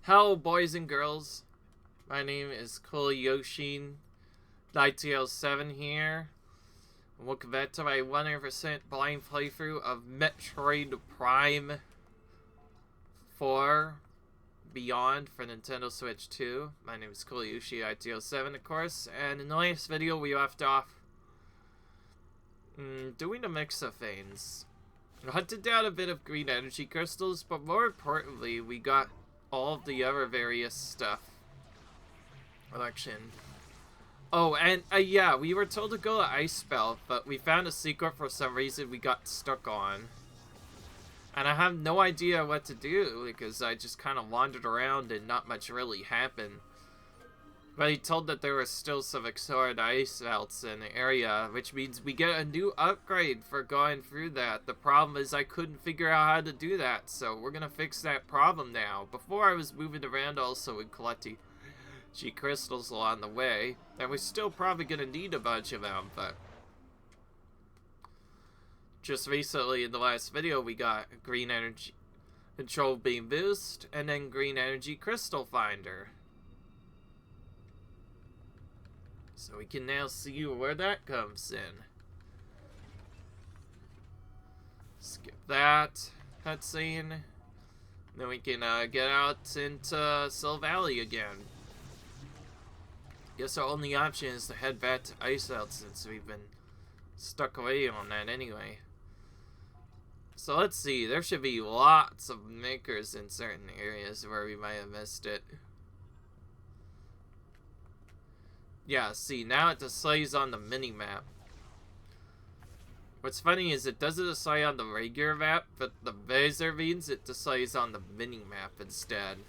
Hello, boys and girls. My name is Yoshin 9TL7 here. And welcome back to my 100% blind playthrough of Metroid Prime 4 Beyond for Nintendo Switch 2. My name is Yoshi 9TL7, of course, and in the last video we left off doing a mix of things. We hunted down a bit of green energy crystals, but more importantly, we got all of the other various stuff. Election. Oh, and yeah, we were told to go to Ice Belt, but we found a secret for some reason we got stuck on. And I have no idea what to do, because I just kind of wandered around and not much really happened. But he told that there were still some explored ice belts in the area, which means we get a new upgrade for going through that. The problem is I couldn't figure out how to do that, so we're gonna fix that problem now. Before I was moving around also and collecting G crystals along the way, and we're still probably gonna need a bunch of them, but just recently in the last video we got green energy control beam boost and then green energy crystal finder. So we can now see where that comes in. Skip that cutscene. Then we can get out into Sil Valley again. Guess our only option is to head back to Ice Out since we've been stuck away on that anyway. So let's see, there should be lots of makers in certain areas where we might have missed it. Yeah, see, now it displays on the mini-map. What's funny is it doesn't display on the regular map, but the laser means it displays on the mini-map instead.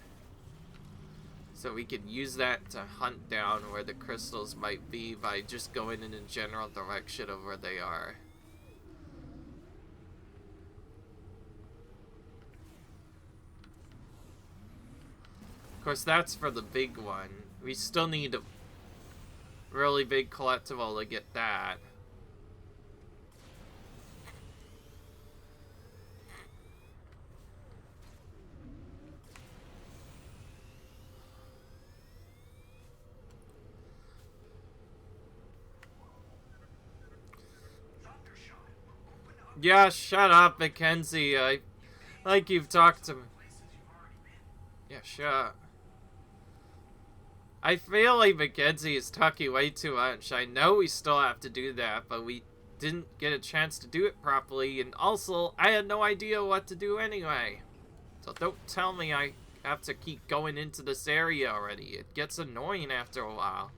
So we can use that to hunt down where the crystals might be by just going in a general direction of where they are. Of course, that's for the big one. We still need a really big collectible to get that. Yeah, shut up, Mackenzie. I like you've talked to me. Yeah, shut up. I feel like Mackenzie is talking way too much. I know we still have to do that, but we didn't get a chance to do it properly, and also, I had no idea what to do anyway. So don't tell me I have to keep going into this area already. It gets annoying after a while.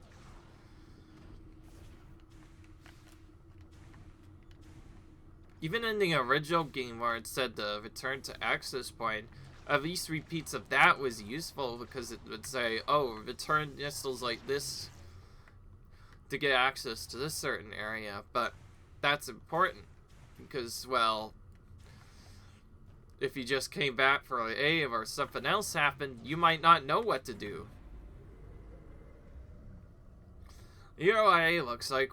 Even in the original game where it said the return to access point, at least repeats of that was useful because it would say, oh, return crystals like this to get access to this certain area. But that's important because, well, if you just came back for a Ave or something else happened, you might not know what to do. Hero A looks like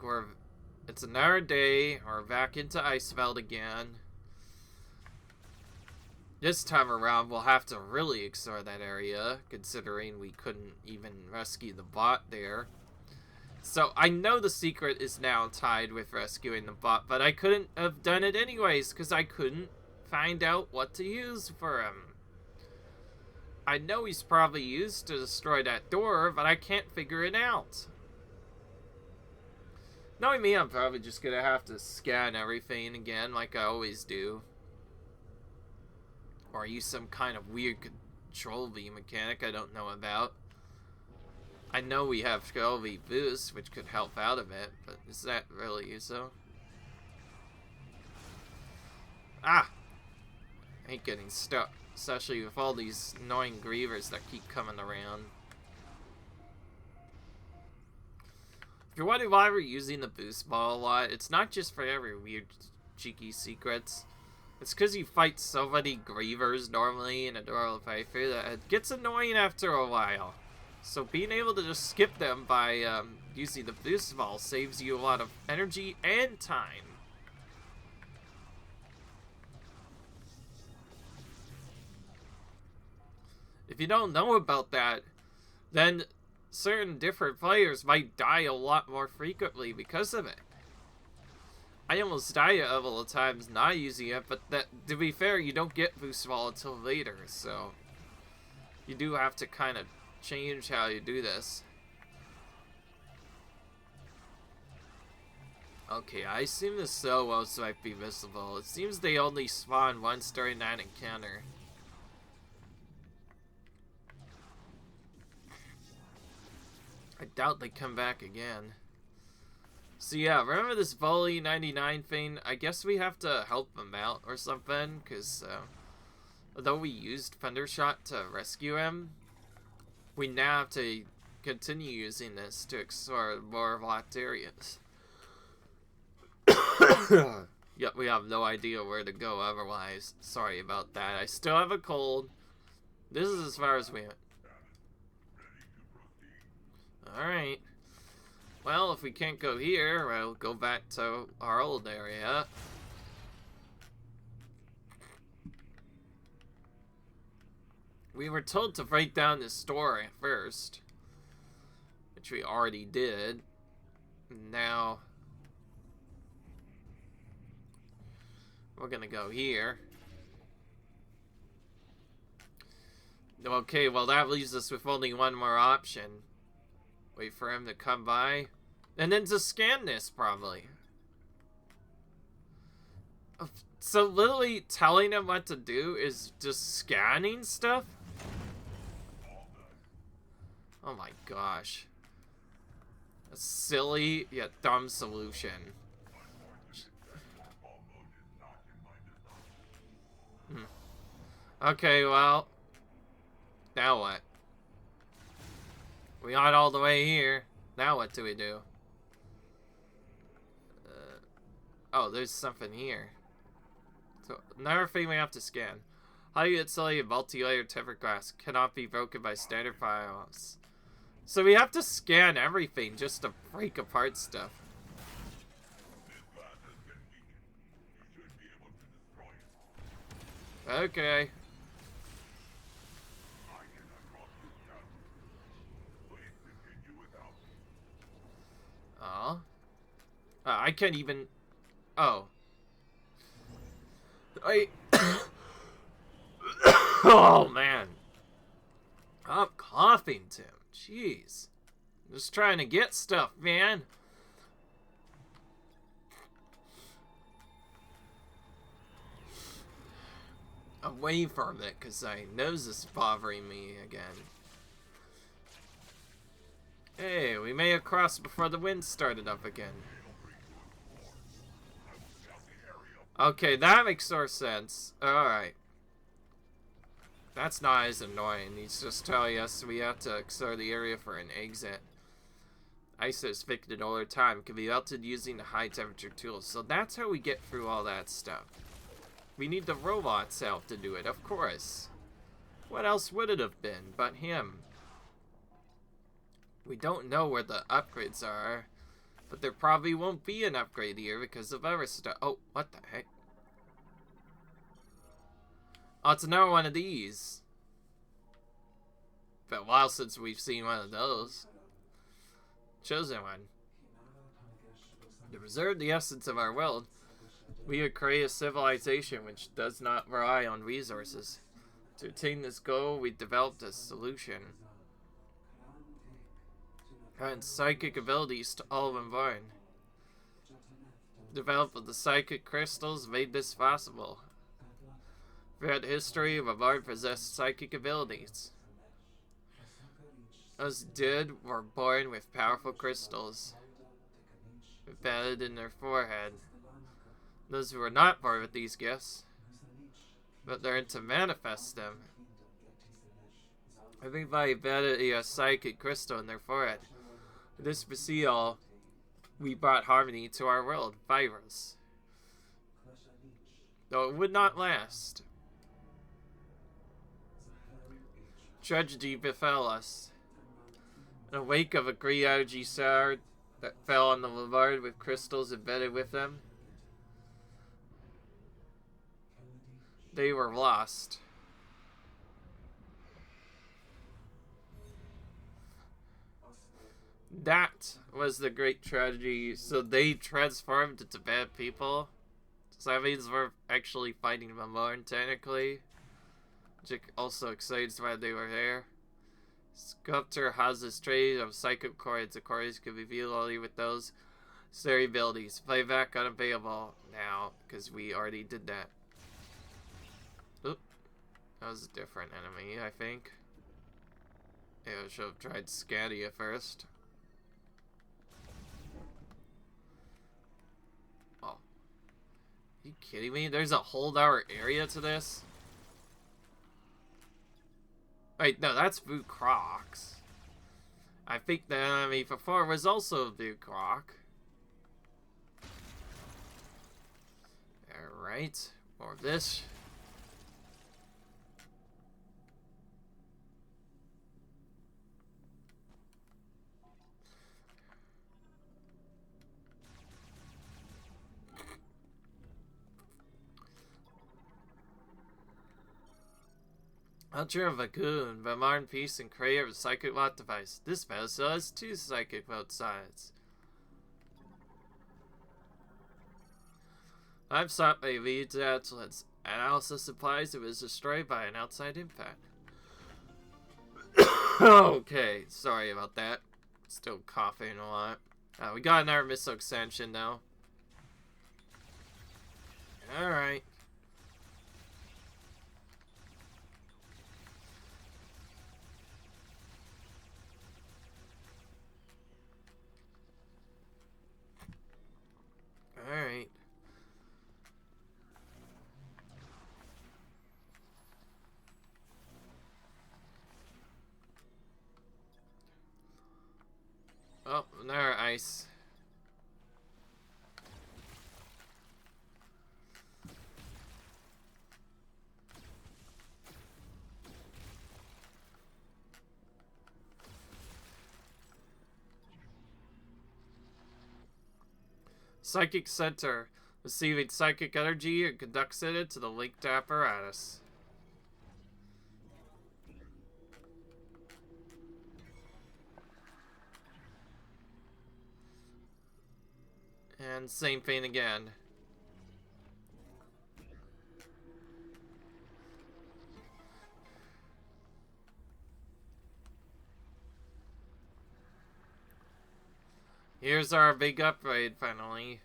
it's another day, we're back into Iceveld again. This time around, we'll have to really explore that area, considering we couldn't even rescue the bot there. So, I know the secret is now tied with rescuing the bot, but I couldn't have done it anyways, because I couldn't find out what to use for him. I know he's probably used to destroy that door, but I can't figure it out. Knowing me, I'm probably just gonna have to scan everything again, like I always do. Or use some kind of weird control V mechanic I don't know about. I know we have control V boost, which could help out a bit, but is that really so? Ah! I hate getting stuck, especially with all these annoying grievers that keep coming around. If you're wondering why we're using the boost ball a lot, it's not just for every weird cheeky secrets. It's because you fight so many grievers normally in a normal playthrough that it gets annoying after a while. So being able to just skip them by using the boost ball saves you a lot of energy and time. If you don't know about that, then certain different players might die a lot more frequently because of it. I almost die a couple of times not using it, but that, to be fair, you don't get boost wall until later, so you do have to kind of change how you do this. Okay, I assume the Sowos might be visible. It seems they only spawn once during that encounter. I doubt they come back again. So yeah, remember this Volley 99 thing? I guess we have to help him out or something, because although we used Thundershot to rescue him, we now have to continue using this to explore more locked areas. Yep, we have no idea where to go otherwise. Sorry about that. I still have a cold. This is as far as we went. Alright. Well, if we can't go here, we'll go back to our old area. We were told to write down this store at first, which we already did. Now we're gonna go here. Okay, well that leaves us with only one more option. Wait for him to come by. And then to scan this, probably. So literally telling him what to do is just scanning stuff? Oh my gosh. A silly yet dumb solution. Okay, well. Now what? We got all the way here. Now what do we do? Oh, there's something here. So, another thing we have to scan. Highly insulated multi-layered tempered glass cannot be broken by standard firearms. So we have to scan everything just to break apart stuff. Okay. Oh. I can't even... Oh. Oh, man. I'm coughing, Tim. Jeez. I'm just trying to get stuff, man. Away from it, because my nose is bothering me again. Hey, we made it across before the wind started up again. Okay, that makes more sense. Alright. That's not as annoying. He's just telling us we have to explore the area for an exit. Ice is thickened over time. Can be melted using the high temperature tools. So that's how we get through all that stuff. We need the robot's help to do it, of course. What else would it have been but him? We don't know where the upgrades are, but there probably won't be an upgrade here because of other stuff. Oh, what the heck? Oh, it's another one of these. Been a while since we've seen one of those. Chosen one. To preserve the essence of our world, we would create a civilization which does not rely on resources. To attain this goal, we developed a solution. And psychic abilities to all of them born. Development of the psychic crystals made this possible. Throughout history, the born possessed psychic abilities. Those dead were born with powerful crystals embedded in their forehead. Those who were not born with these gifts, but learned to manifest them. Everybody embedded a psychic crystal in their forehead. With this seal, we brought harmony to our world, virus. Though it would not last. Tragedy befell us. In the wake of a great energy sword that fell on the boulevard with crystals embedded with them, they were lost. That was the great tragedy. So they transformed into bad people. So that means we're actually fighting them more technically. Which also explains why they were there. Sculptor has this trait of psychic coins. The coins can be viewed only with those story abilities. Playback unavailable now because we already did that. Oop. That was a different enemy, I think. Yeah, I should have tried Scadia first. Oh. Are you kidding me? There's a whole other area to this? Wait, no, that's Blue Crocs. I think the enemy before was also Blue Croc. Alright, more of this. Hunter of a Goon, Bamar Peace and creator of a Psychic Lock device. This vessel has 2 psychic both sides. I've sought my lead to excellence. Analysis implies it was destroyed by an outside impact. Okay, sorry about that. Still coughing a lot. We got another missile extension now. Alright. Alright. Oh, another ice. Psychic Center. Receiving psychic energy and conducts it to the linked apparatus. And same thing again. Here's our big upgrade, finally.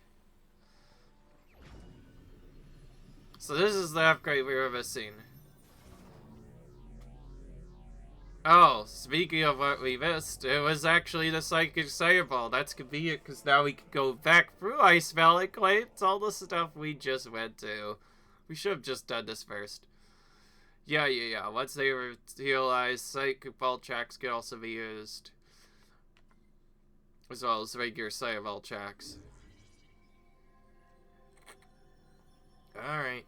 So this is the upgrade we were missing. Oh, speaking of what we missed, it was actually the Psychic Fireball. That's convenient, because now we can go back through Ice Valley and claim all the stuff we just went to. We should have just done this first. Yeah. Once they were realized, Psychic Ball tracks could also be used. As well as regular Fireball tracks. Alright.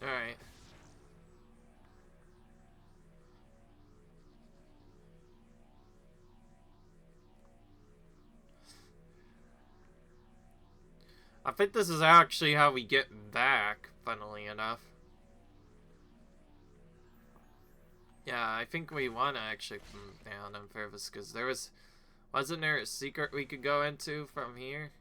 Alright. I think this is actually how we get back, funnily enough. Yeah, I think we want to actually come down on purpose, because there was... Wasn't there a secret we could go into from here?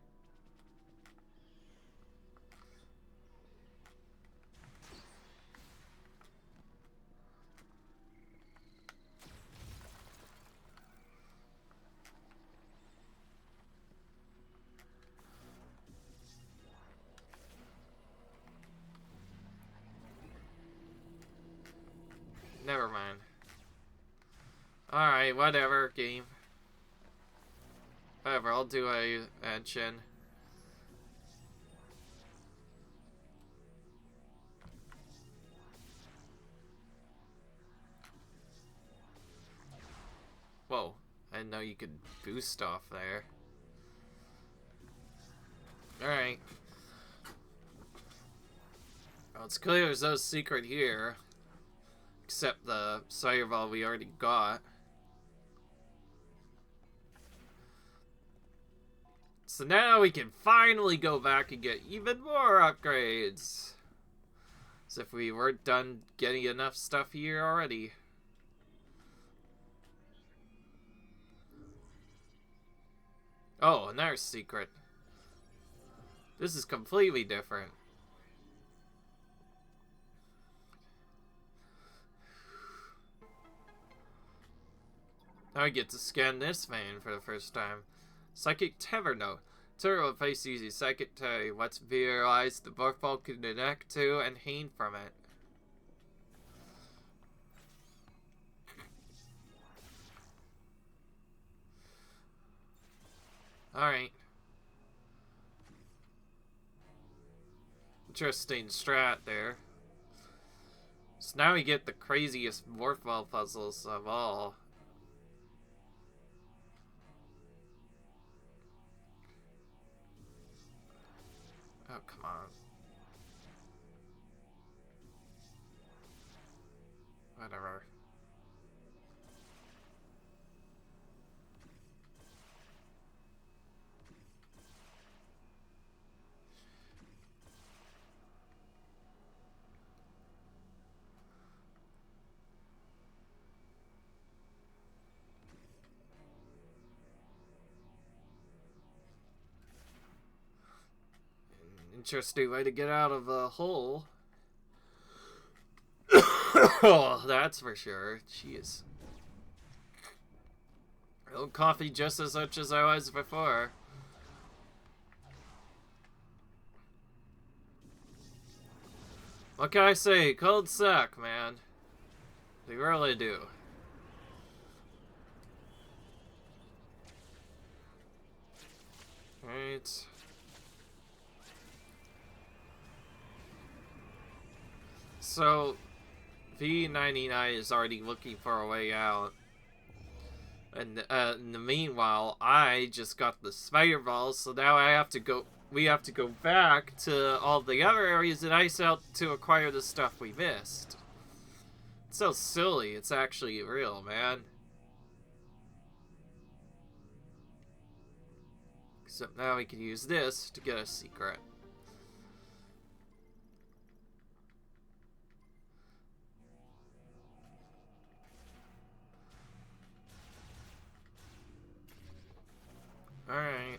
Never mind. Alright, whatever, game. Whatever, I'll do a engine. Whoa, I didn't know you could boost off there. Alright. Well, it's clear there's no secret here. Except the Fireball we already got. So now we can finally go back and get even more upgrades. As if we weren't done getting enough stuff here already. Oh, another secret. This is completely different. Now I get to scan this vein for the first time. Psychic Taverno. Turtle face uses psychic to what's visualized the Vorpal can connect to and gain from it. Alright. Interesting strat there. So now we get the craziest Vorpal puzzles of all. Oh, come on. Whatever. Interesting way to get out of a hole. Oh, that's for sure. Jeez. Old coffee just as much as I was before. What can I say? Cold suck, man. They really do. Right. So, V99 is already looking for a way out. And in the meanwhile, I just got the spider balls, so now we have to go back to all the other areas in Ice Out to acquire the stuff we missed. It's so silly, it's actually real, man. Except now we can use this to get a secret. Alright.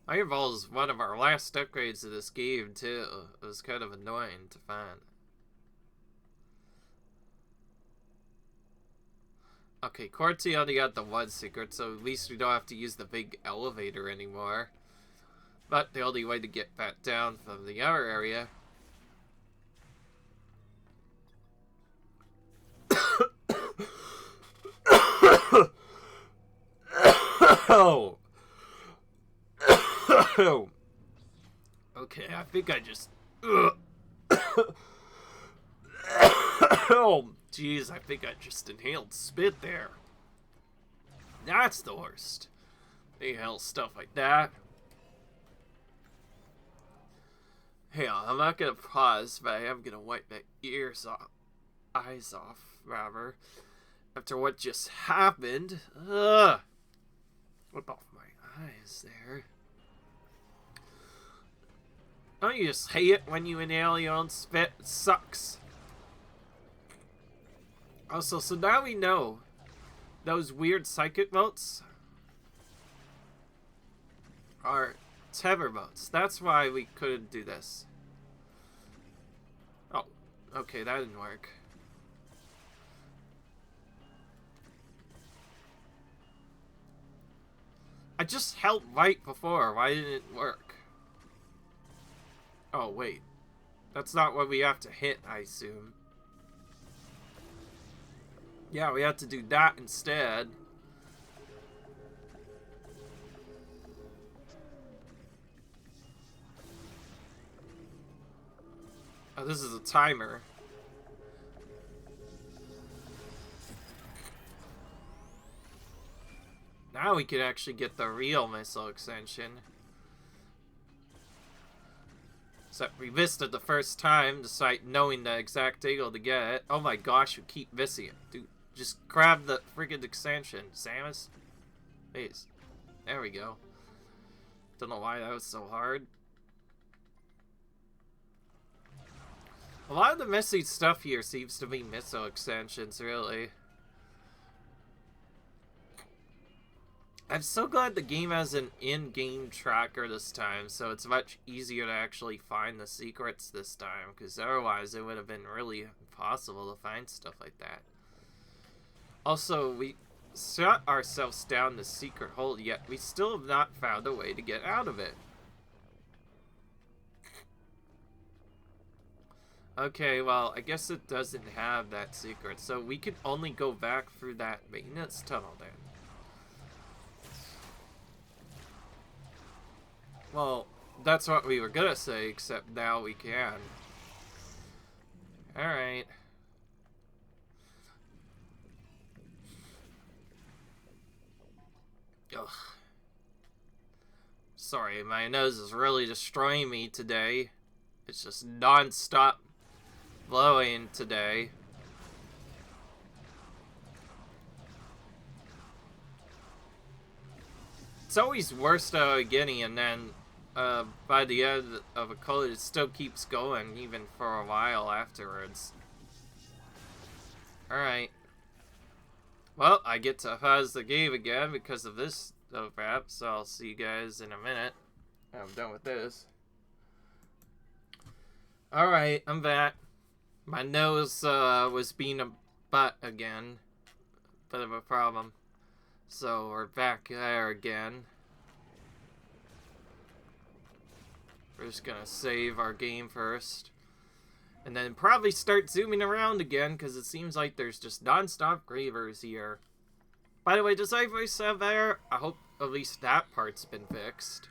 Fireball is one of our last upgrades of this game, too. It was kind of annoying to find. Okay, Corti only got the one secret, so at least we don't have to use the big elevator anymore. But the only way to get back down from the other area... Oh! Okay, I think I just... Oh, jeez, I think I just inhaled spit there. That's the worst. Inhale stuff like that. Hey, I'm not gonna pause, but I am gonna wipe my eyes off, rather. After what just happened. Ugh. What about my eyes there? Don't you just hate it when you inhale your own spit? It sucks. Also, so now we know those weird psychic votes are tether votes. That's why we couldn't do this. Oh, okay, that didn't work. I just held right before. Why didn't it work? Oh, wait. That's not what we have to hit, I assume. Yeah, we have to do that instead. Oh, this is a timer. Now we can actually get the real missile extension. Except we missed it the first time, despite knowing the exact angle to get it. Oh my gosh, we keep missing it. Dude, just grab the friggin' extension, Samus. Wait, there we go. Don't know why that was so hard. A lot of the messy stuff here seems to be missile extensions, really. I'm so glad the game has an in-game tracker this time, so it's much easier to actually find the secrets this time, because otherwise it would have been really impossible to find stuff like that. Also, we shut ourselves down the secret hole, yet we still have not found a way to get out of it. Okay, well, I guess it doesn't have that secret, so we can only go back through that maintenance tunnel then. Well, that's what we were gonna say, except now we can. Alright. Ugh. Sorry, my nose is really destroying me today. It's just non-stop blowing today. It's always worse at the beginning, and then by the end of a code, it still keeps going, even for a while afterwards. Alright. Well, I get to pause the game again because of this crap, so I'll see you guys in a minute. I'm done with this. Alright, I'm back. My nose was being a butt again. Bit of a problem. So we're back there again. We're just gonna save our game first. And then probably start zooming around again, because it seems like there's just non-stop gravers here. By the way, does my voice have there? I hope at least that part's been fixed.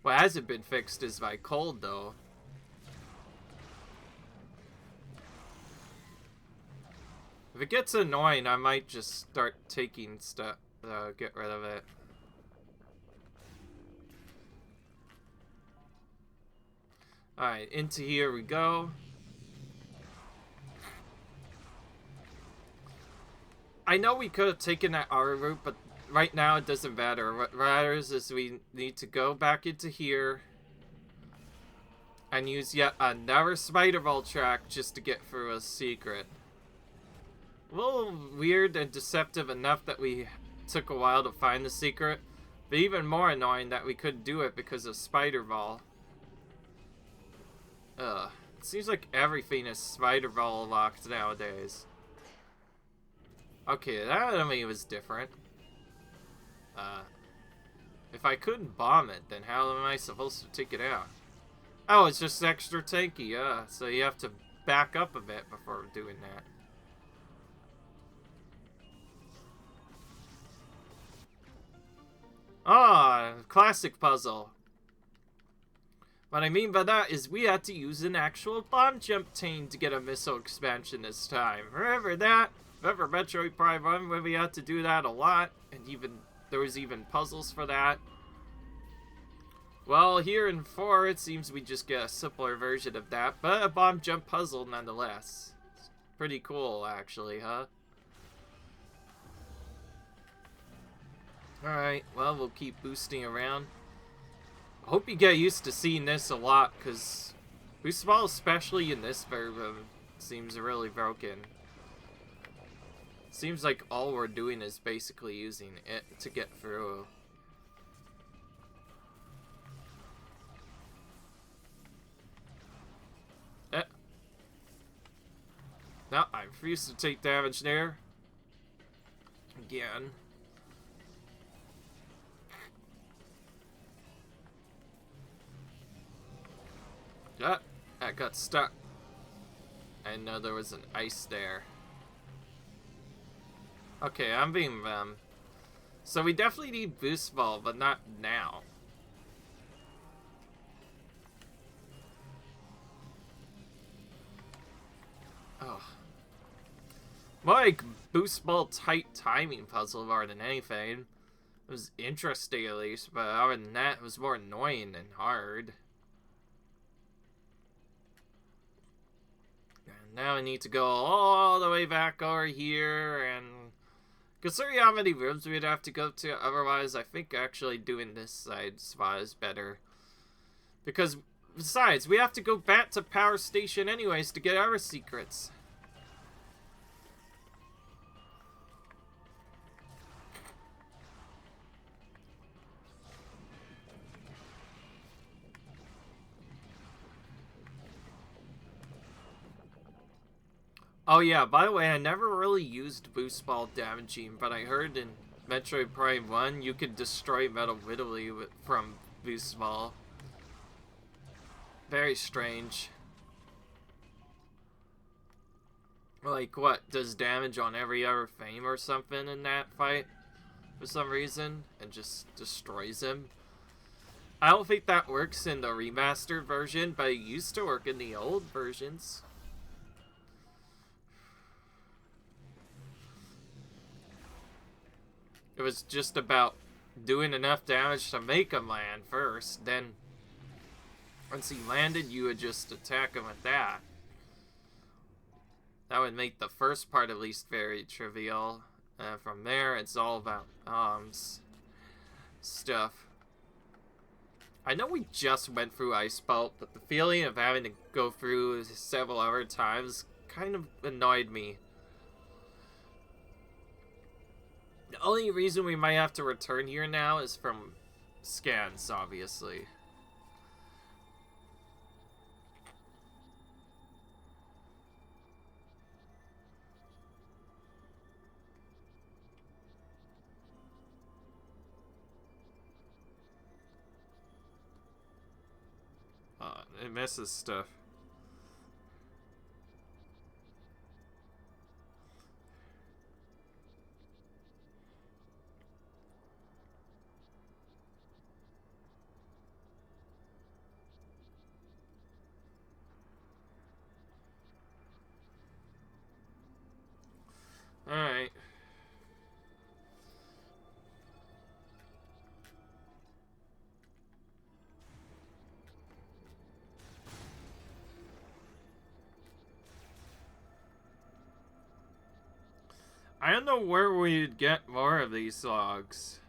What hasn't been fixed is my cold, though. If it gets annoying, I might just start taking stuff to get rid of it. Alright, into here we go. I know we could have taken that R route, but right now it doesn't matter. What matters is we need to go back into here and use yet another spider ball track just to get through a secret. A little weird and deceptive enough that we took a while to find the secret, but even more annoying that we couldn't do it because of spider ball. It seems like everything is spider ball locked nowadays. Okay, that enemy was different. If I couldn't bomb it, then how am I supposed to take it out? Oh, it's just extra tanky, so you have to back up a bit before doing that. Ah, classic puzzle. What I mean by that is we had to use an actual bomb jump chain to get a missile expansion this time. Remember that? Remember Metroid Prime 1 when we had to do that a lot? And even there was even puzzles for that. Well, here in 4, it seems we just get a simpler version of that, but a bomb jump puzzle nonetheless. It's pretty cool, actually, huh? Alright, well, we'll keep boosting around. I hope you get used to seeing this a lot, because boost ball, especially in this version, seems really broken. Seems like all we're doing is basically using it to get through. No, I refuse to take damage there. Again. Ah, I got stuck. I know there was an ice there. Okay, I'm being so we definitely need boost ball, but not now. Oh. More like boost ball tight timing puzzle more than anything. It was interesting at least, but other than that, it was more annoying and hard. And now I need to go all the way back over here and Considering how many rooms we'd have to go to otherwise, I think actually doing this side spa is better. Because, besides, we have to go back to Power Station anyways to get our secrets. Oh yeah, by the way, I never really used Boost Ball damaging, but I heard in Metroid Prime 1 you could destroy Metal Whittly from Boost Ball. Very strange. Like, what, does damage on every other frame or something in that fight? For some reason? And just destroys him? I don't think that works in the remastered version, but it used to work in the old versions. It was just about doing enough damage to make him land first, then once he landed, you would just attack him with that. That would make the first part at least very trivial. From there, it's all about stuff. I know we just went through Ice Belt, but the feeling of having to go through several other times kind of annoyed me. The only reason we might have to return here now is from scans, obviously. It misses stuff. Alright. I don't know where we'd get more of these logs.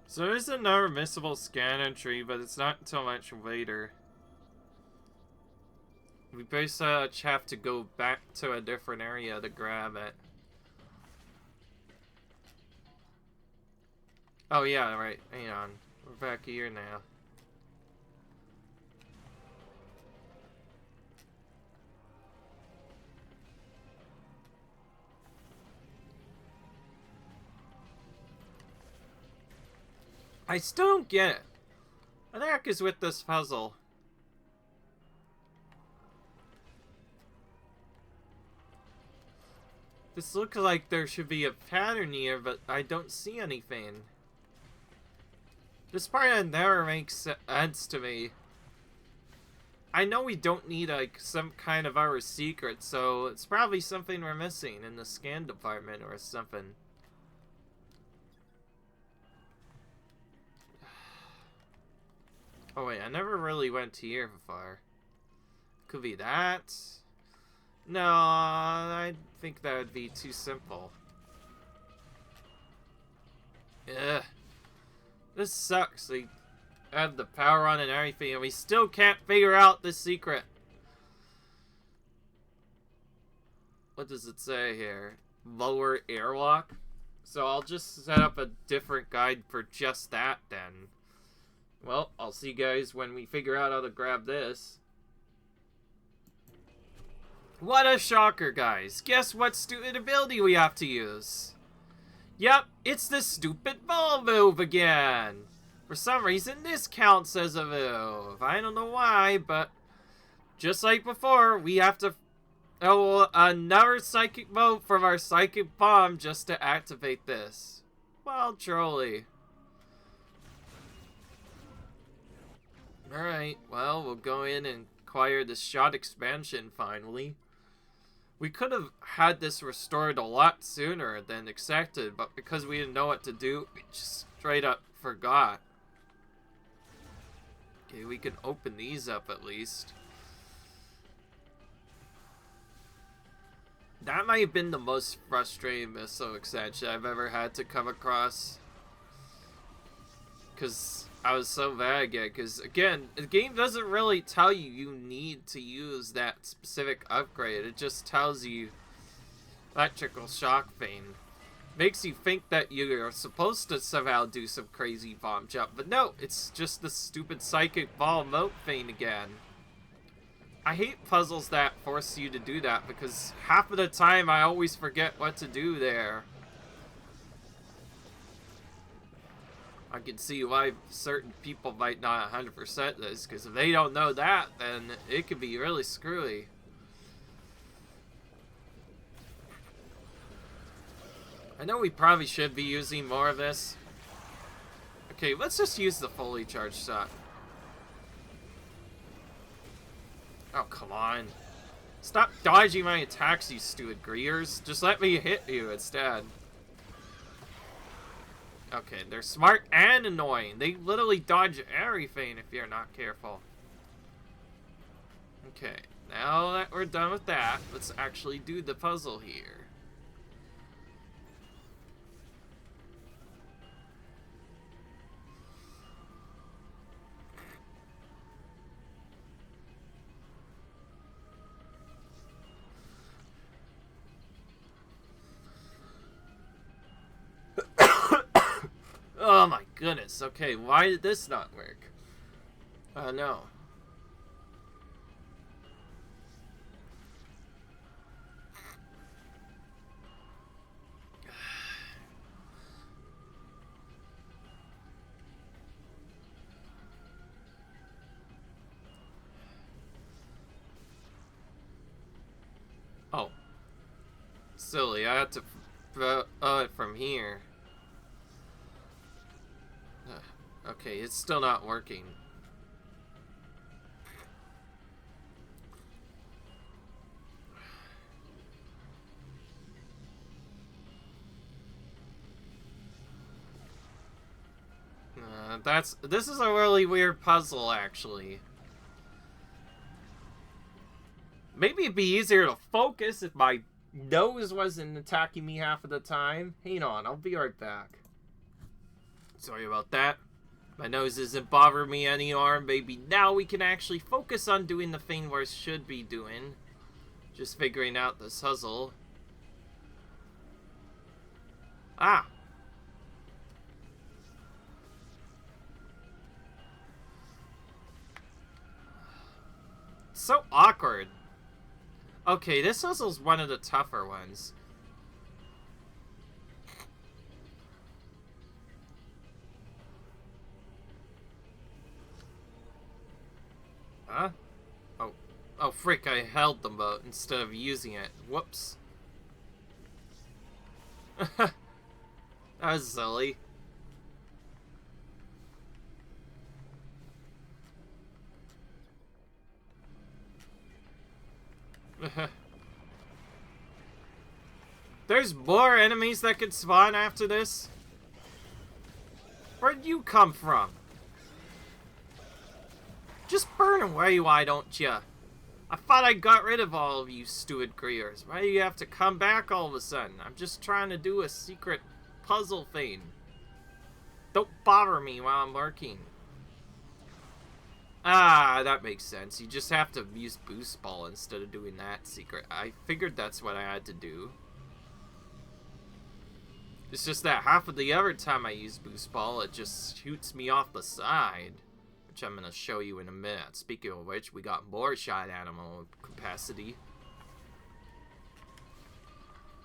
So there's another missable scan entry, but it's not until much later. We basically have to go back to a different area to grab it. Oh yeah, right. Hang on. We're back here now. I still don't get it. What the heck is with this puzzle? This looks like there should be a pattern here, but I don't see anything. This part never makes sense to me. I know we don't need, like, some kind of our secret, so it's probably something we're missing in the scan department or something. Oh wait, I never really went here before. Could be that. No, I think that would be too simple. Ugh. This sucks. They had the power on and everything, and we still can't figure out the secret. What does it say here? Lower airlock? So I'll just set up a different guide for just that then. Well, I'll see you guys when we figure out how to grab this. What a shocker, guys. Guess what stupid ability we have to use? Yep, it's the stupid ball move again. For some reason, this counts as a move. I don't know why, but just like before, we have to another psychic move from our psychic bomb just to activate this. Well, truly. Alright. Alright, well, we'll go in and acquire the shot expansion finally. We could have had this restored a lot sooner than expected, but because we didn't know what to do, we just straight up forgot. Okay, we can open these up at least. That might have been the most frustrating missile extension I've ever had to come across. Because I was so bad at it. Because, again, the game doesn't really tell you you need to use that specific upgrade. It just tells you electrical shock feign. Makes you think that you're supposed to somehow do some crazy bomb jump. But no, it's just the stupid psychic ball moat feign again. I hate puzzles that force you to do that because half of the time I always forget what to do there. I can see why certain people might not 100% this, because if they don't know that, then it could be really screwy. I know we probably should be using more of this. Okay, let's just use the fully charged shot. Oh, come on. Stop dodging my attacks, you stupid greers. Just let me hit you instead. Okay, they're smart and annoying. They literally dodge everything if you're not careful. Okay, now that we're done with that, let's actually do the puzzle here. Oh my goodness, okay, why did this not work? No. Oh. Silly, I had to throw it from here. Okay, it's still not working. This is a really weird puzzle, actually. Maybe it'd be easier to focus if my nose wasn't attacking me half of the time. Hang on, I'll be right back. Sorry about that. My nose isn't bothering me anymore. Maybe now we can actually focus on doing the thing we should be doing. Just figuring out this puzzle. Ah! So awkward. Okay, this puzzle's one of the tougher ones. Huh? Oh. Oh, frick, I held the moat instead of using it. Whoops. That was silly. There's more enemies that could spawn after this? Where'd you come from? Just burn away, why don't ya? I thought I got rid of all of you stupid greers. Why do you have to come back all of a sudden? I'm just trying to do a secret puzzle thing. Don't bother me while I'm working. Ah, that makes sense. You just have to use boost ball instead of doing that secret. I figured that's what I had to do. It's just that half of the other time I use boost ball, it just shoots me off the side. Which I'm going to show you in a minute. Speaking of which, we got more shot animal capacity.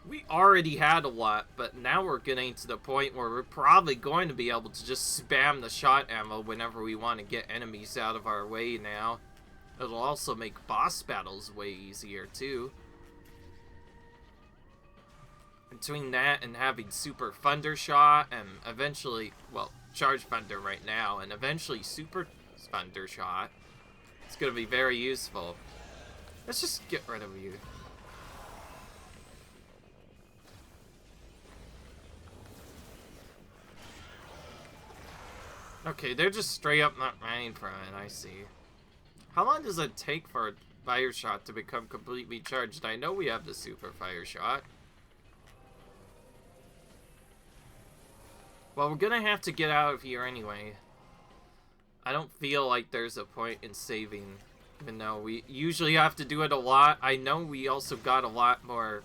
We already had a lot, but now we're getting to the point where we're probably going to be able to just spam the shot ammo whenever we want to get enemies out of our way now. It'll also make boss battles way easier, too. Between that and having Super Thunder Shot and eventually, well, Charge Thunder right now, and eventually Super Thunder Shot. It's gonna be very useful. Let's just get rid of you. Okay, they're just straight up not running from it, I see. How long does it take for a Fire Shot to become completely charged? I know we have the Super Fire Shot. Well, we're gonna have to get out of here anyway. I don't feel like there's a point in saving, even though we usually have to do it a lot. I know we also got a lot more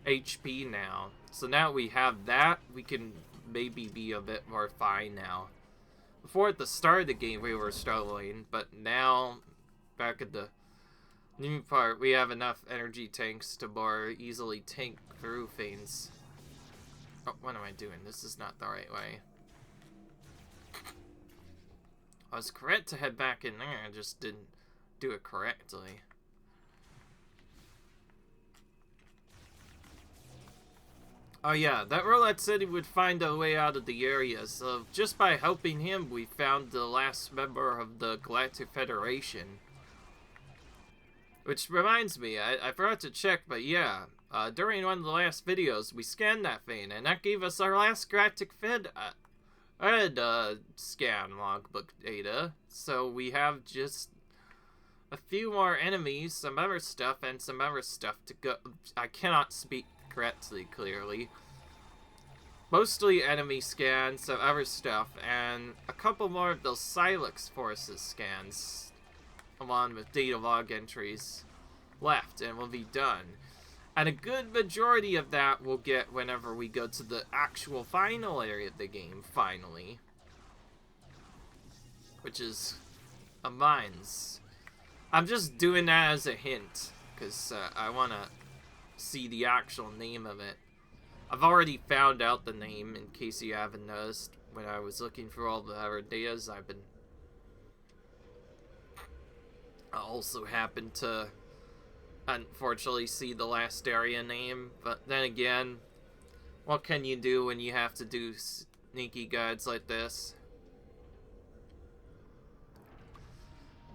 HP now. So now we have that, we can maybe be a bit more fine now. Before at the start of the game we were struggling, but now back at the new part we have enough energy tanks to more easily tank through things. Oh, what am I doing? This is not the right way. I was correct to head back in there, I just didn't do it correctly. Oh yeah, that Roulette said he would find a way out of the area, so just by helping him, we found the last member of the Galactic Federation. Which reminds me, I forgot to check, but yeah, during one of the last videos, we scanned that thing, and that gave us our last Galactic Fed scan logbook data. So we have just a few more enemies, some other stuff, and some other stuff to go. I cannot speak correctly, clearly. Mostly enemy scans, some other stuff, and a couple more of those Silex Forces scans, along with data log entries left, and we'll be done. And a good majority of that we'll get whenever we go to the actual final area of the game, finally. Which is a mines. I'm just doing that as a hint, because I want to see the actual name of it. I've already found out the name, in case you haven't noticed. When I was looking for all the other datas, I also happened to unfortunately see the last area name, but then again, what can you do when you have to do sneaky guides like this?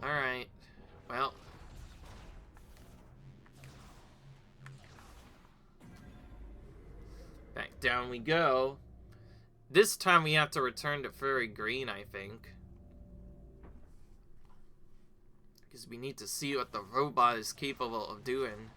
Alright, well, back down we go. This time we have to return to Furry Green, I think. Because we need to see what the robot is capable of doing.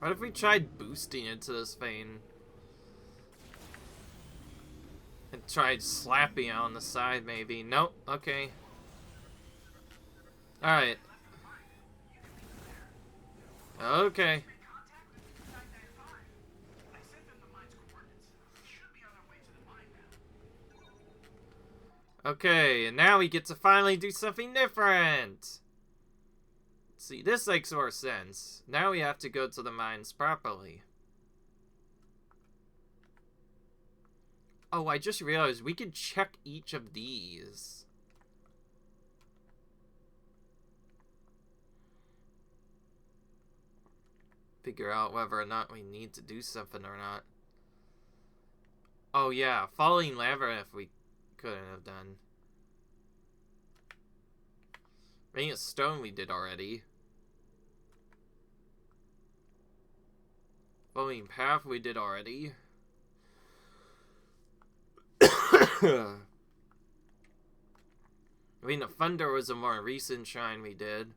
What if we tried boosting into this thing? And tried slapping it on the side, maybe. Nope, okay. Alright. Okay. Okay, and now we get to finally do something different! See, this makes more sense. Now we have to go to the mines properly. Oh, I just realized we can check each of these. Figure out whether or not we need to do something or not. Oh yeah, following Labyrinth we couldn't have done. Ring of Stone we did already. Following Path we did already. I mean, the Thunder was a more recent shrine we did.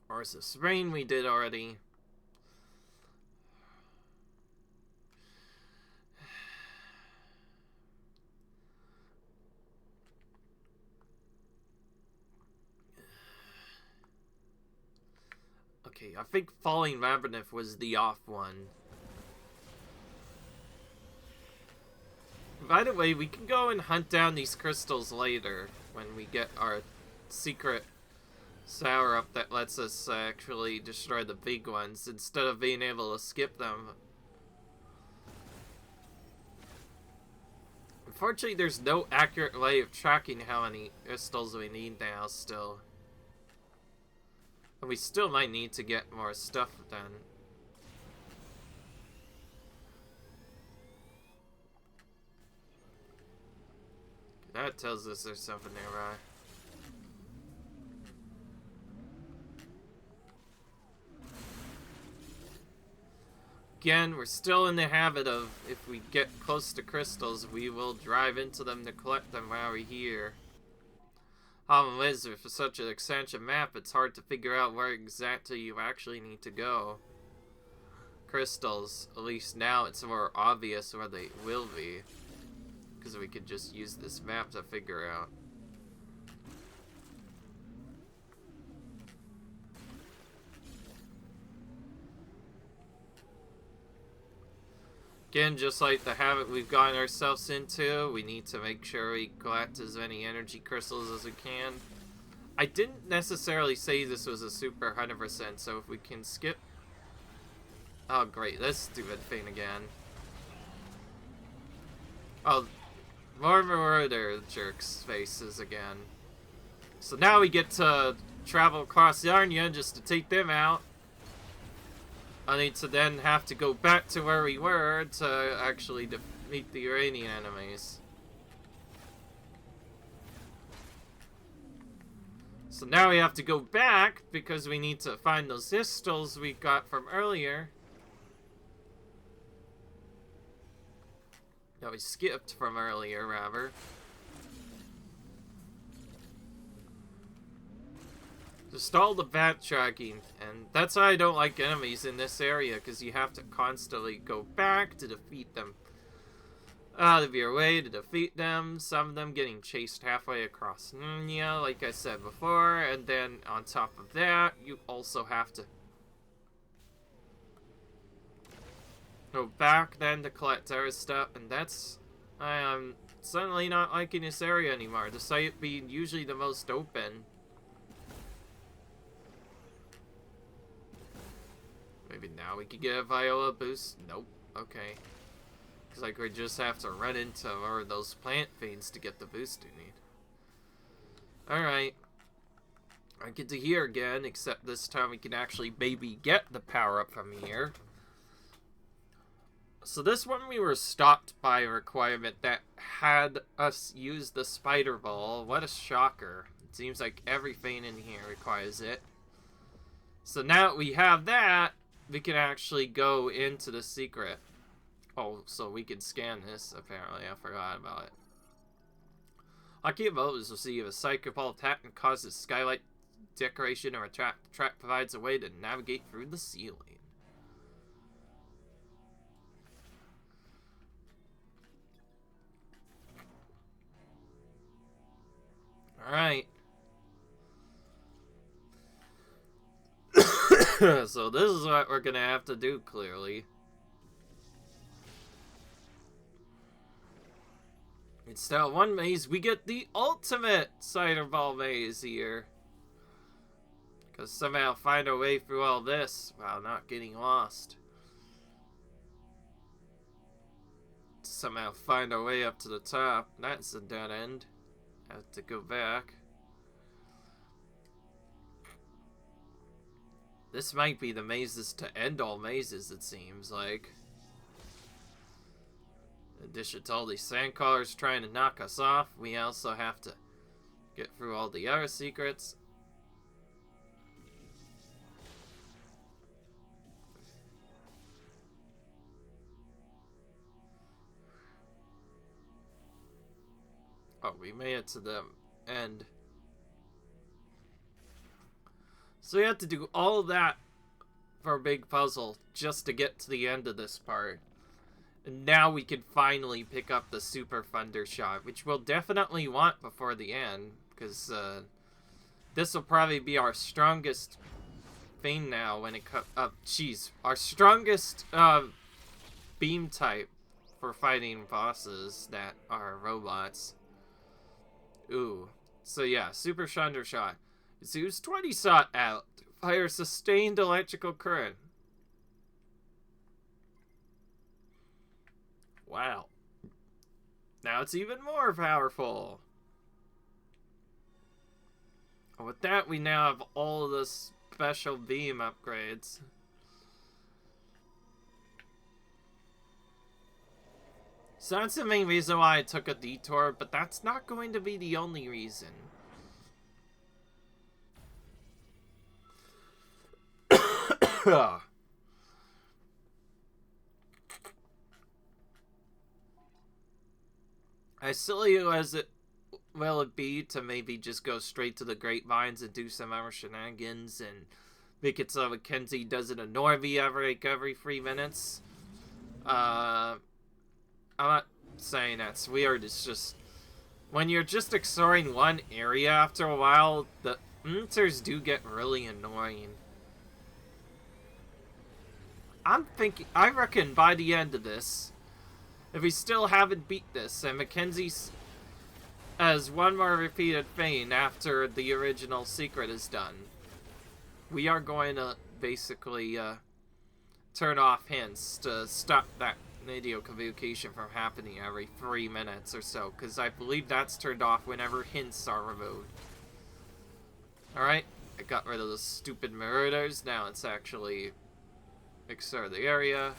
Or is this Rain we did already. Okay, I think Falling Labyrinth was the off one. By the way, we can go and hunt down these crystals later when we get our secret sour up that lets us actually destroy the big ones instead of being able to skip them. Unfortunately, there's no accurate way of tracking how many crystals we need now still. And we still might need to get more stuff done. That tells us there's something nearby. Again, we're still in the habit of, if we get close to crystals, we will drive into them to collect them while we're here. Problem is, for such an extensive map, it's hard to figure out where exactly you actually need to go. Crystals, at least now it's more obvious where they will be, because we could just use this map to figure out. Again, just like the habit we've gotten ourselves into, we need to make sure we collect as many energy crystals as we can. I didn't necessarily say this was a super 100%, so if we can skip... Oh great, this stupid thing again. Oh, more murder jerks faces again. So now we get to travel across Yarnia just to take them out. I need to then have to go back to where we were to actually defeat the Iranian enemies. So now we have to go back because we need to find those crystals we got from earlier. No, we skipped from earlier, rather. Just all the backtracking, and that's why I don't like enemies in this area, because you have to constantly go back to defeat them. Out of your way to defeat them, some of them getting chased halfway across Nunya, like I said before, and then on top of that, you also have to go back then to collect our stuff, and that's... I am suddenly not liking this area anymore, despite it being usually the most open. Maybe now we could get a Viola boost? Nope. Okay. Because like we just have to run into one of those plant fiends to get the boost we need. Alright. I get to here again, except this time we can actually maybe get the power up from here. So this one we were stopped by a requirement that had us use the spider ball. What a shocker. It seems like everything in here requires it. So now that we have that, we can actually go into the secret. Oh, so we can scan this, apparently. I forgot about it. Lucky abilities receive a psychic ball attack and causes skylight decoration or attract. The track provides a way to navigate through the ceiling. Alright. So this is what we're gonna have to do, clearly. Instead of one maze, we get the ultimate cider ball maze here. Because somehow find our way through all this while not getting lost. Somehow find our way up to the top. That's a dead end. Have to go back. This might be the mazes to end all mazes, it seems like. In addition to all these sandcrawlers trying to knock us off, we also have to get through all the other secrets. Oh, we made it to the end. So we have to do all of that for a big puzzle just to get to the end of this part. And now we can finally pick up the Super Thunder Shot, which we'll definitely want before the end, because this will probably be our strongest thing now when it comes... our strongest beam type for fighting bosses that are robots. Ooh. So yeah, Super Thunder Shot. It's used 20 shot out to fire sustained electrical current. Wow. Now it's even more powerful. With that, we now have all the special beam upgrades. So that's the main reason why I took a detour, but that's not going to be the only reason. As silly as it will it be to maybe just go straight to the grapevines and do some other shenanigans and make it so Mackenzie doesn't annoy me every 3 minutes. I'm not saying that's weird, it's just when you're just exploring one area after a while, the answers do get really annoying. I reckon by the end of this, if we still haven't beat this, and Mackenzie's as one more repeated feign after the original secret is done, we are going to basically turn off hints to stop that radio communication from happening every 3 minutes or so, because I believe that's turned off whenever hints are removed. Alright, I got rid of the stupid marauders, now it's actually explore the area.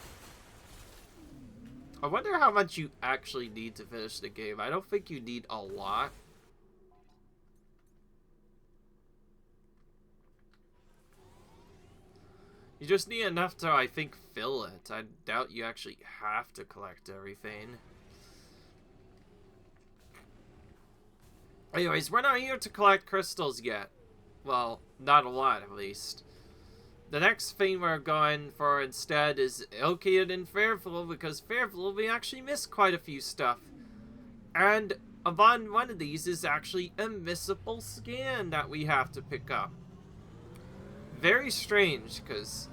I wonder how much you actually need to finish the game. I don't think you need a lot. You just need enough to, I think, fill it. I doubt you actually have to collect everything. Anyways, we're not here to collect crystals yet. Well, not a lot, at least. The next thing we're going for instead is located in Fairfield, because Fairfield we actually missed quite a few stuff. And upon one of these is actually a missable scan that we have to pick up. Very strange, because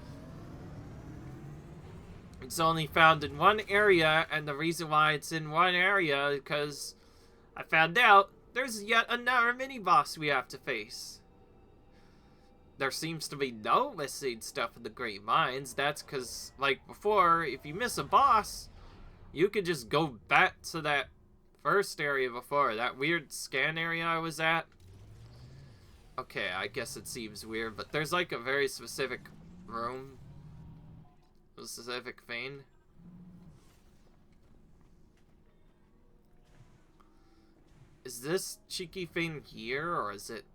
it's only found in one area, and the reason why it's in one area is because I found out there's yet another mini-boss we have to face. There seems to be no missing stuff in the Great Mines. That's because, like before, if you miss a boss, you could just go back to that first area before. That weird scan area I was at. Okay, I guess it seems weird, but there's like a very specific room. A specific thing. Is this cheeky thing here, or is it...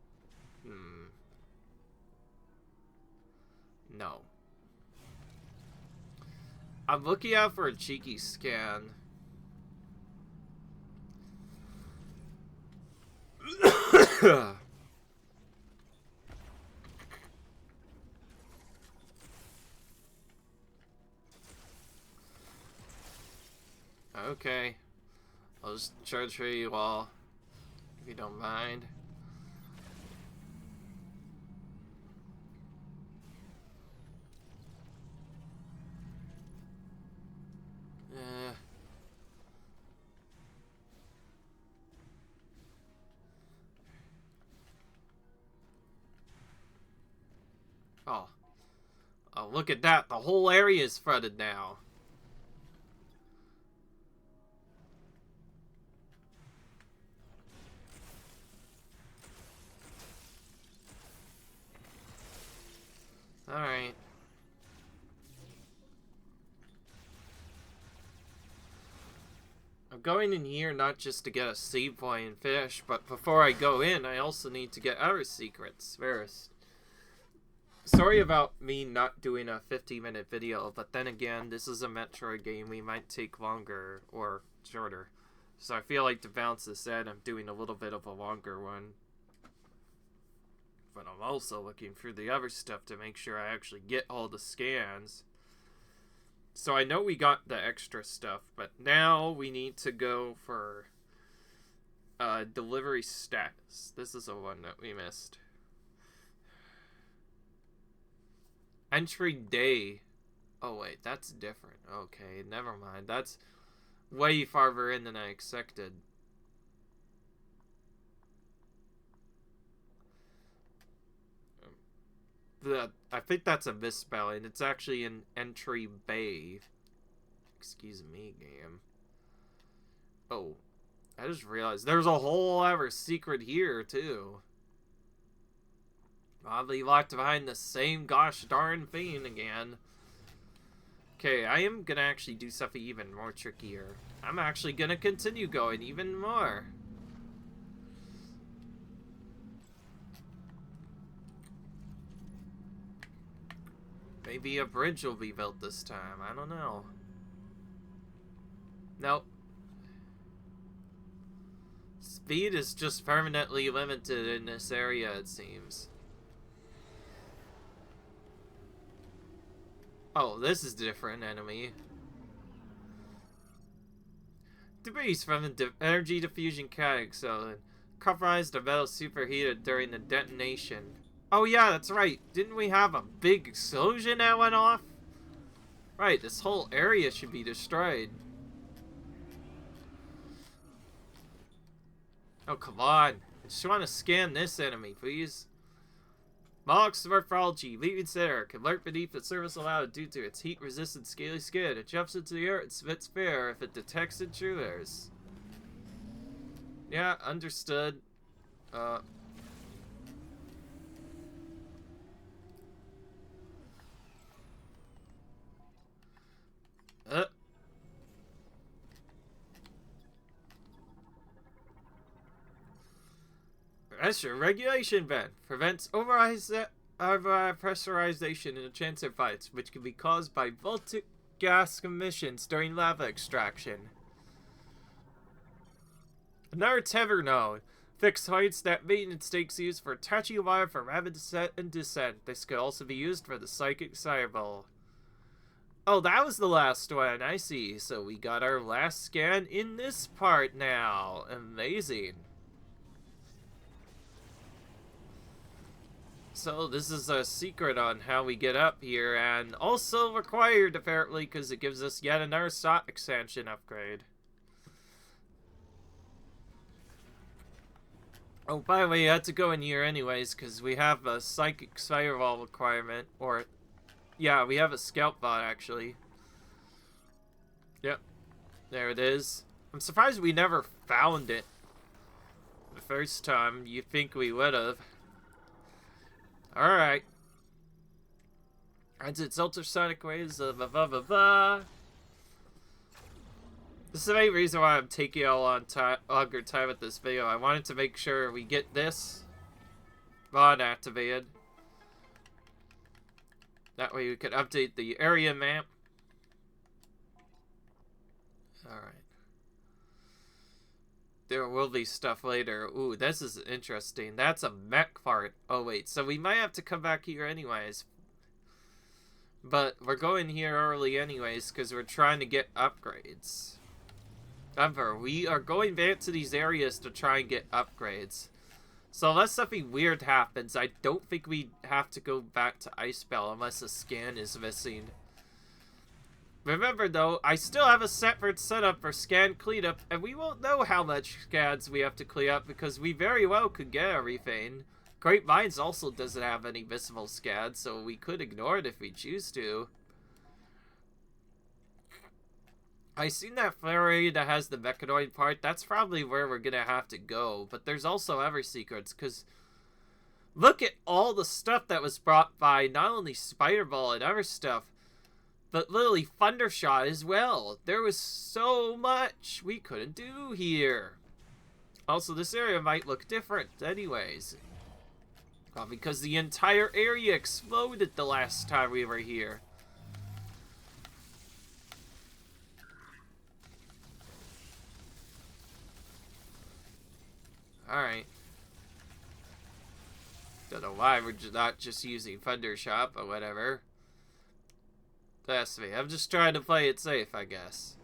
No. I'm looking out for a cheeky scan. Okay. I'll just charge for you all, if you don't mind. Oh, look at that. The whole area is flooded now. Alright. I'm going in here not just to get a save point and fish, but before I go in, I also need to get other secrets first. Sorry about me not doing a 50-minute video, but then again, this is a Metroid game. We might take longer or shorter. So I feel like to balance this out, I'm doing a little bit of a longer one. But I'm also looking through the other stuff to make sure I actually get all the scans. So I know we got the extra stuff, but now we need to go for delivery status. This is the one that we missed. Entry day. Oh wait, that's different. Okay, never mind. That's way farther in than I expected. I think that's a misspelling. It's actually an entry bay. Excuse me, game. Oh, I just realized there's a whole other secret here, too. Oddly locked behind the same gosh darn thing again. Okay, I am gonna actually do something even more trickier. I'm actually gonna continue going even more. Maybe a bridge will be built this time. I don't know. Nope. Speed is just permanently limited in this area, it seems. Oh, this is a different enemy. Debris from the energy diffusion catexcellent. Compromised the metal superheated during the detonation. Oh yeah, that's right. Didn't we have a big explosion that went off? Right, this whole area should be destroyed. Oh, come on. I just want to scan this enemy, please. Mox morphology, leaving center, can lurk beneath the surface allowed due to its heat-resistant scaly skin. It jumps into the air and spits fire if it detects intruders. Yeah, understood. Pressure regulation vent prevents pressurization in the transfer fights, which can be caused by voltic gas emissions during lava extraction. Another tether node. Fixed heights that maintenance takes use for attaching wire for rapid descent and descent. This could also be used for the psychic cyberball. Oh, that was the last one. I see. So we got our last scan in this part now. Amazing. So this is a secret on how we get up here, and also required apparently because it gives us yet another slot expansion upgrade. Oh, by the way, you had to go in here anyways because we have a psychic firewall requirement, or yeah, we have a scout bot actually. Yep, there it is. I'm surprised we never found it the first time. You'd think we would have. Alright. And its ultrasonic waves of blah. This is the main reason why I'm taking a longer time with this video. I wanted to make sure we get this bot activated. That way we could update the area map. Alright. There will be stuff later. Ooh, this is interesting. That's a mech part. Oh, wait. So we might have to come back here anyways. But we're going here early anyways because we're trying to get upgrades. Remember, we are going back to these areas to try and get upgrades. So unless something weird happens, I don't think we have to go back to Icebell unless a scan is missing. Remember though, I still have a separate setup for scan cleanup, and we won't know how much scans we have to clean up because we very well could get everything. Great Minds also doesn't have any visible scans, so we could ignore it if we choose to. I seen that flare area that has the Metroid part. That's probably where we're gonna have to go, but there's also other secrets, because look at all the stuff that was brought by not only Spider-Ball and other stuff, but literally Thundershot as well. There was so much we couldn't do here. Also, this area might look different anyways. Because the entire area exploded the last time we were here. Alright. Don't know why we're not just using Thundershot, but whatever. That's me. I'm just trying to play it safe, I guess.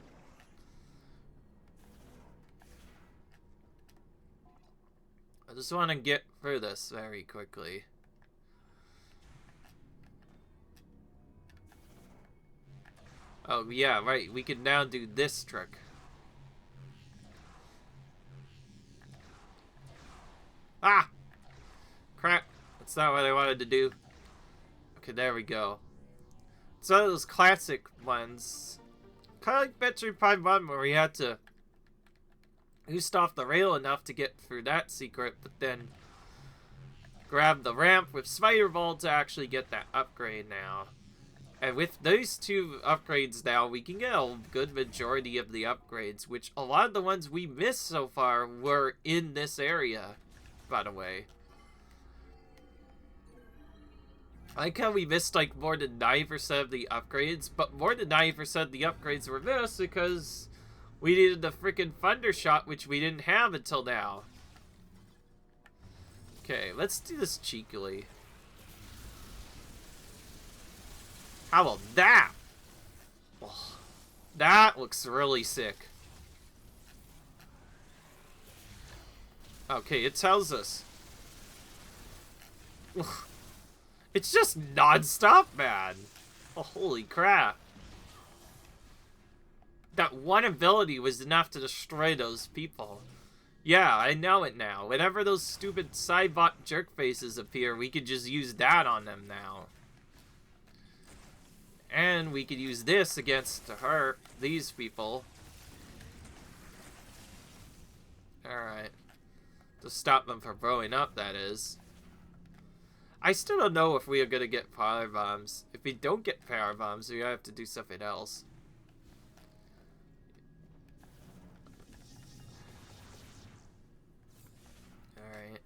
I just want to get through this very quickly. Oh, yeah, right. We can now do this trick. Ah! Crap. That's not what I wanted to do. Okay, there we go. It's one of those classic ones. Kind of like Metroid Prime 1 where we had to boost off the rail enough to get through that secret, but then grab the ramp with Spider Ball to actually get that upgrade now. And with those two upgrades now, we can get a good majority of the upgrades, which a lot of the ones we missed so far were in this area, by the way. I like how we missed like more than 9% of the upgrades, but more than 90% of the upgrades were missed because we needed the freaking Thunder Shot, which we didn't have until now. Okay, let's do this cheekily. How about that? Oh, that looks really sick. Okay, it tells us. It's just non-stop, man. Oh, holy crap. That one ability was enough to destroy those people. Yeah, I know it now. Whenever those stupid Cybot jerk faces appear, we could just use that on them now. And we could use this against her, these people. Alright. To stop them from blowing up, that is. I still don't know if we are gonna get power bombs. If we don't get power bombs, we have to do something else. Alright.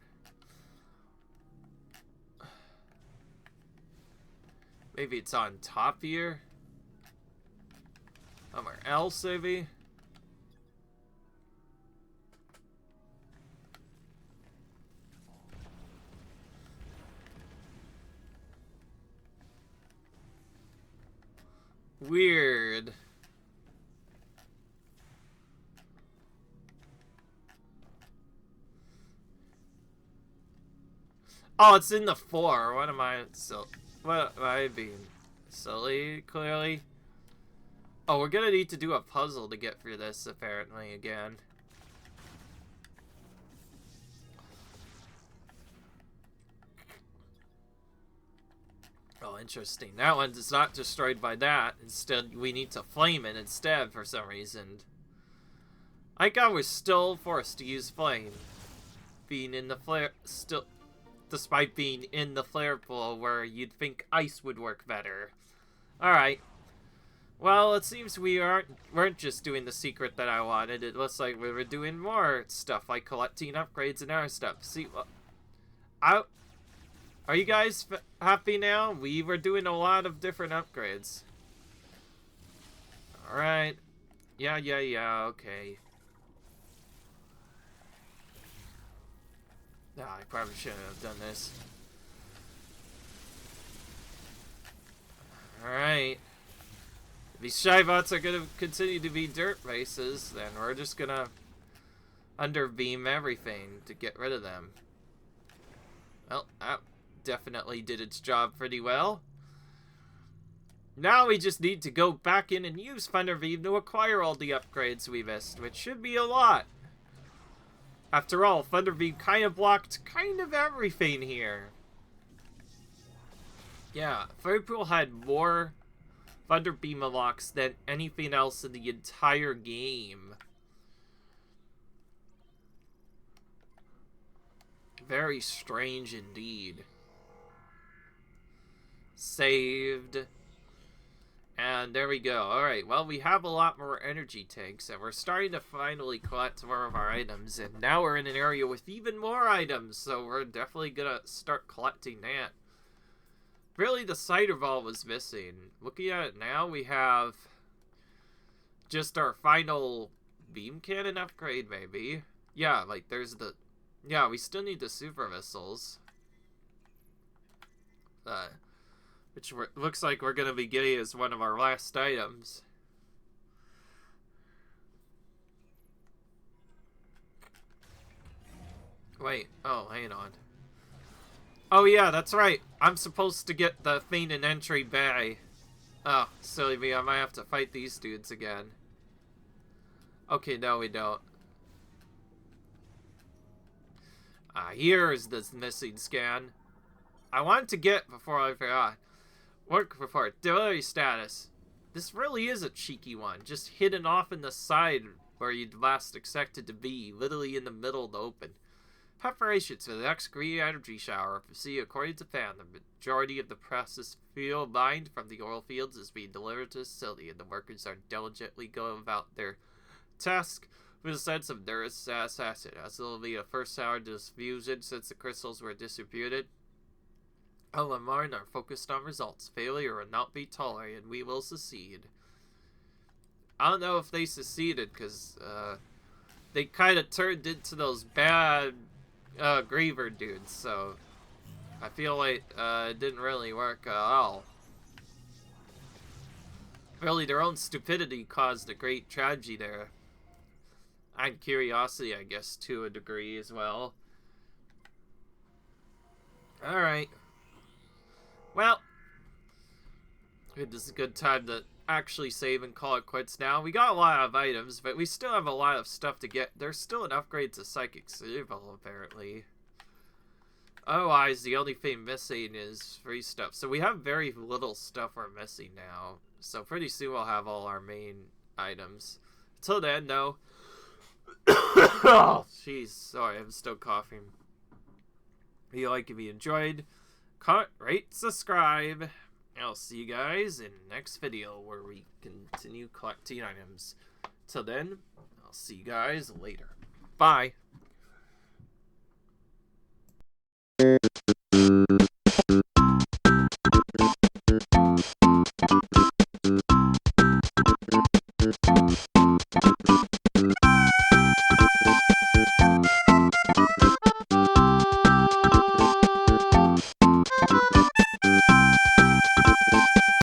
Maybe it's on top here? Somewhere else, maybe? Weird. Oh, it's in the 4. What am I... What am I being silly, clearly? Oh, we're gonna need to do a puzzle to get through this, apparently, again. Oh, interesting. That one's not destroyed by that. Instead, we need to flame it instead for some reason. I think I was still forced to use flame. Being in the flare... Still... Despite being in the flare pool where you'd think ice would work better. Alright. Well, it seems we weren't just doing the secret that I wanted. It looks like we were doing more stuff, like collecting upgrades and other stuff. See, are you guys happy now? We were doing a lot of different upgrades. Alright. Yeah, okay. Nah, I probably shouldn't have done this. Alright. If these Shybots are gonna continue to be dirt races, then we're just gonna underbeam everything to get rid of them. Well, that definitely did its job pretty well. Now we just need to go back in and use Thunderbeam to acquire all the upgrades we missed, which should be a lot. After all, Thunderbeam kind of blocked kind of everything here. Yeah, Firepool had more Thunderbeam unlocks than anything else in the entire game. Very strange indeed. Saved. And there we go. Alright, well, we have a lot more energy tanks, and we're starting to finally collect more of our items, and now we're in an area with even more items, so we're definitely gonna start collecting that. Really, the Cider Ball was missing. Looking at it now, we have just our final beam cannon upgrade, maybe. Yeah, like, there's the... Yeah, we still need the super missiles. Which looks like we're going to be getting as one of our last items. Wait, oh, hang on. Oh yeah, that's right. I'm supposed to get the thing in Entry Bay. Oh, silly me, I might have to fight these dudes again. Okay, no we don't. Here's this missing scan. I wanted to get before I forgot. Work report. Delivery status. This really is a cheeky one. Just hidden off in the side where you'd last expected to be. Literally in the middle of the open. Preparations for the next green energy shower. See, according to FAN, the majority of the processed fuel mined from the oil fields is being delivered to the facility, and the workers are diligently going about their task with a sense of nervous satisfaction. As it'll be a first hour diffusion since the crystals were distributed. LMR are focused on results. Failure will not be tolerated, and we will succeed. I don't know if they succeeded, because they kind of turned into those bad Griever dudes, so I feel like it didn't really work at all. Really, their own stupidity caused a great tragedy there. And curiosity, I guess, to a degree as well. Alright. Well, this is a good time to actually save and call it quits now. We got a lot of items, but we still have a lot of stuff to get. There's still an upgrade to Psychic Survival, apparently. Otherwise, the only thing missing is free stuff. So we have very little stuff we're missing now. So pretty soon we'll have all our main items. Until then, though. Oh, jeez. Sorry, I'm still coughing. If you like, if you enjoyed, comment, rate, subscribe. I'll see you guys in the next video where we continue collecting items. Till then, I'll see you guys later. Bye.